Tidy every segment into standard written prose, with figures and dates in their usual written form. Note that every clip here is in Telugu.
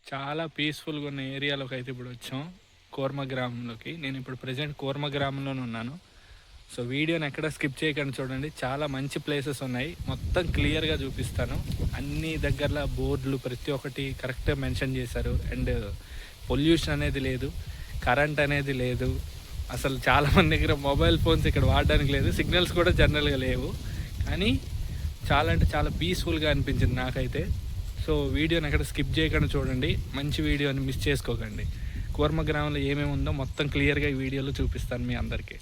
చాలా పీస్ఫుల్గా ఉన్న ఏరియాలోకి అయితే ఇప్పుడు వచ్చాం, కోర్మ గ్రామంలోకి. నేను ఇప్పుడు ప్రజెంట్ కోర్మ గ్రామంలోనే ఉన్నాను. సో వీడియోని ఎక్కడ స్కిప్ చేయకుండా చూడండి, చాలా మంచి ప్లేసెస్ ఉన్నాయి, మొత్తం క్లియర్గా చూపిస్తాను. అన్ని దగ్గరలో బోర్డులు ప్రతి ఒక్కటి కరెక్ట్గా మెన్షన్ చేశారు. అండ్ పొల్యూషన్ అనేది లేదు, కరెంట్ అనేది లేదు. అసలు చాలామంది దగ్గర మొబైల్ ఫోన్స్ ఇక్కడ వాడడానికి లేదు, సిగ్నల్స్ కూడా జనరల్గా లేవు. కానీ చాలా అంటే చాలా పీస్ఫుల్గా అనిపించింది నాకైతే. సో వీడియోని ఎక్కడ స్కిప్ చేయకుండా చూడండి, మంచి వీడియోని మిస్ చేసుకోకండి. కోర్మ గ్రామంలో ఏమేమి ఉందో మొత్తం క్లియర్గా ఈ వీడియోలో చూపిస్తాను మీ అందరికీ.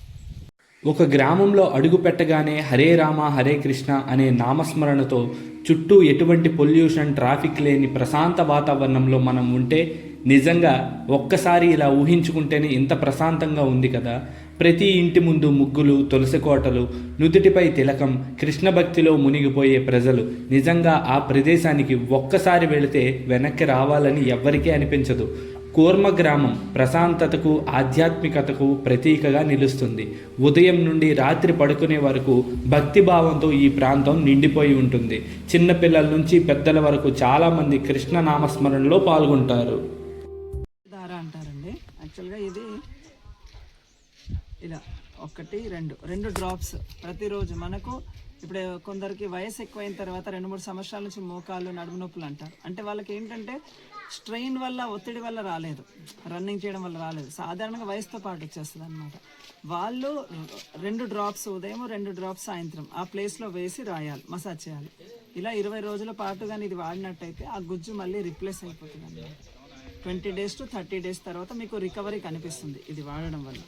ఒక గ్రామంలో అడుగు పెట్టగానే హరే రామ హరే కృష్ణ అనే నామస్మరణతో చుట్టూ ఎటువంటి పొల్యూషన్ ట్రాఫిక్ లేని ప్రశాంత వాతావరణంలో మనం ఉంటే నిజంగా ఒక్కసారి ఇలా ఊహించుకుంటేనే ఇంత ప్రశాంతంగా ఉంది కదా. ప్రతి ఇంటి ముందు ముగ్గులు, తులసి కోటలు, నుదుటిపై తిలకం, కృష్ణ భక్తిలో మునిగిపోయే ప్రజలు. నిజంగా ఆ ప్రదేశానికి ఒక్కసారి వెళితే వెనక్కి రావాలని ఎవ్వరికీ అనిపించదు. కోర్మ గ్రామం ప్రశాంతతకు, ఆధ్యాత్మికతకు ప్రతీకగా నిలుస్తుంది. ఉదయం నుండి రాత్రి పడుకునే వరకు భక్తిభావంతో ఈ ప్రాంతం నిండిపోయి ఉంటుంది. చిన్నపిల్లల నుంచి పెద్దల వరకు చాలామంది కృష్ణ నామస్మరణలో పాల్గొంటారు. అంటారండి యాక్చువల్గా ఇది ఇలా ఒకటి రెండు డ్రాప్స్ ప్రతిరోజు. మనకు ఇప్పుడు కొందరికి వయసు ఎక్కువైన తర్వాత 2-3 సంవత్సరాల నుంచి మోకాళ్ళు, నడుము నొప్పులు అంటారు. అంటే వాళ్ళకి ఏంటంటే స్ట్రెయిన్ వల్ల, ఒత్తిడి వల్ల రాలేదు, రన్నింగ్ చేయడం వల్ల రాలేదు, సాధారణంగా వయసుతో పాటు వచ్చేస్తుంది అనమాట. వాళ్ళు 2 డ్రాప్స్ ఉదయం, 2 డ్రాప్స్ సాయంత్రం ఆ ప్లేస్లో వేసి రాయాలి, మసాజ్ చేయాలి. ఇలా 20 రోజుల పాటు కానీ ఇది వాడినట్టయితే ఆ గుజ్జు మళ్ళీ రిప్లేస్ అయిపోతుంది అన్నమాట. 20 days to 30 days తర్వాత మీకు రికవరీ కనిపిస్తుంది ఇది వాడడం వల్ల.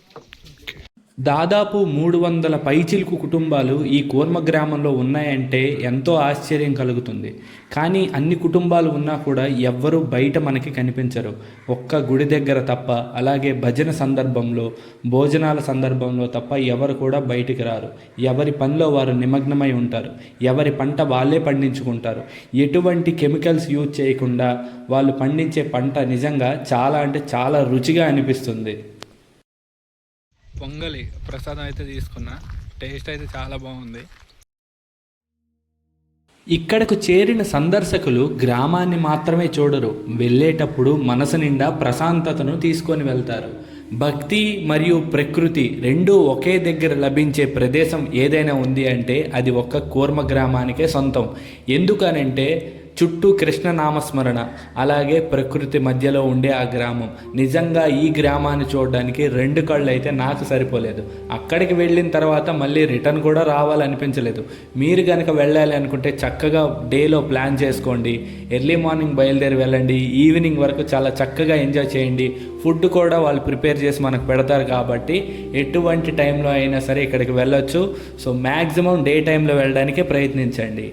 దాదాపు 300 పైచిలుకు కుటుంబాలు ఈ కోర్మ గ్రామంలో ఉన్నాయంటే ఎంతో ఆశ్చర్యం కలుగుతుంది. కానీ అన్ని కుటుంబాలు ఉన్నా కూడా ఎవ్వరూ బయట మనకి కనిపించరు, ఒక్క గుడి దగ్గర తప్ప. అలాగే భజన సందర్భంలో, భోజనాల సందర్భంలో తప్ప ఎవరు కూడా బయటికి రారు. ఎవరి పనిలో వారు నిమగ్నమై ఉంటారు, ఎవరి పంట వాళ్ళే పండించుకుంటారు. ఎటువంటి కెమికల్స్ యూజ్ చేయకుండా వాళ్ళు పండించే పంట నిజంగా చాలా అంటే చాలా రుచిగా అనిపిస్తుంది. పొంగలి ప్రసాదం అయితే తీసుకున్నా, టేస్ట్ అయితే చాలా బాగుంది. ఇక్కడకు చేరిన సందర్శకులు గ్రామాన్ని మాత్రమే చూడరు, వెళ్ళేటప్పుడు మనసు నిండా ప్రశాంతతను తీసుకొని వెళ్తారు. భక్తి మరియు ప్రకృతి రెండూ ఒకే దగ్గర లభించే ప్రదేశం ఏదైనా ఉంది అంటే అది ఒక్క కోర్మ గ్రామానికే సొంతం. ఎందుకనంటే చుట్టూ కృష్ణ నామస్మరణ, అలాగే ప్రకృతి మధ్యలో ఉండే ఆ గ్రామం. నిజంగా ఈ గ్రామాన్ని చూడడానికి 2 కళ్ళు అయితే నాకు సరిపోలేదు. అక్కడికి వెళ్ళిన తర్వాత మళ్ళీ రిటర్న్ కూడా రావాలనిపించలేదు. మీరు కనుక వెళ్ళాలి అనుకుంటే చక్కగా డేలో ప్లాన్ చేసుకోండి. ఎర్లీ మార్నింగ్ బయలుదేరి వెళ్ళండి, ఈవినింగ్ వరకు చాలా చక్కగా ఎంజాయ్ చేయండి. ఫుడ్ కూడా వాళ్ళు ప్రిపేర్ చేసి మనకు పెడతారు కాబట్టి ఎటువంటి టైంలో అయినా సరే ఇక్కడికి వెళ్ళొచ్చు. సో మ్యాక్సిమం డే టైంలో వెళ్ళడానికే ప్రయత్నించండి.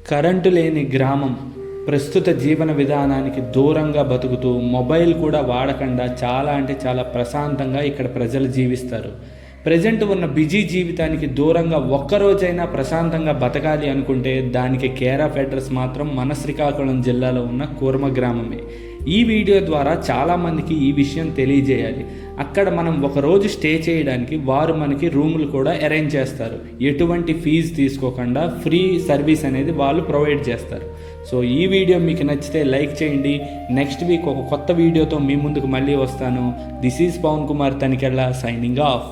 కరెంటు లేని గ్రామం, ప్రస్తుత జీవన విధానానికి దూరంగా బతుకుతూ మొబైల్ కూడా వాడకుండా చాలా అంటే చాలా ప్రశాంతంగా ఇక్కడ ప్రజలు జీవిస్తారు. ప్రజెంట్ ఉన్న బిజీ జీవితానికి దూరంగా ఒక్కరోజైనా ప్రశాంతంగా బతకాలి అనుకుంటే దానికి కేర్ ఆఫ్ అడ్రస్ మాత్రం మన శ్రీకాకుళం జిల్లాలో ఉన్న కోర్మ గ్రామమే. ఈ వీడియో ద్వారా చాలామందికి ఈ విషయం తెలియజేయాలి. అక్కడ మనం ఒకరోజు స్టే చేయడానికి వారు మనకి రూములు కూడా అరేంజ్ చేస్తారు. ఎటువంటి ఫీజు తీసుకోకుండా ఫ్రీ సర్వీస్ అనేది వాళ్ళు ప్రొవైడ్ చేస్తారు. సో ఈ వీడియో మీకు నచ్చితే లైక్ చేయండి. నెక్స్ట్ వీక్ ఒక కొత్త వీడియోతో మీ ముందుకు మళ్ళీ వస్తాను. This is Pavan Kumar Tanikella, signing of.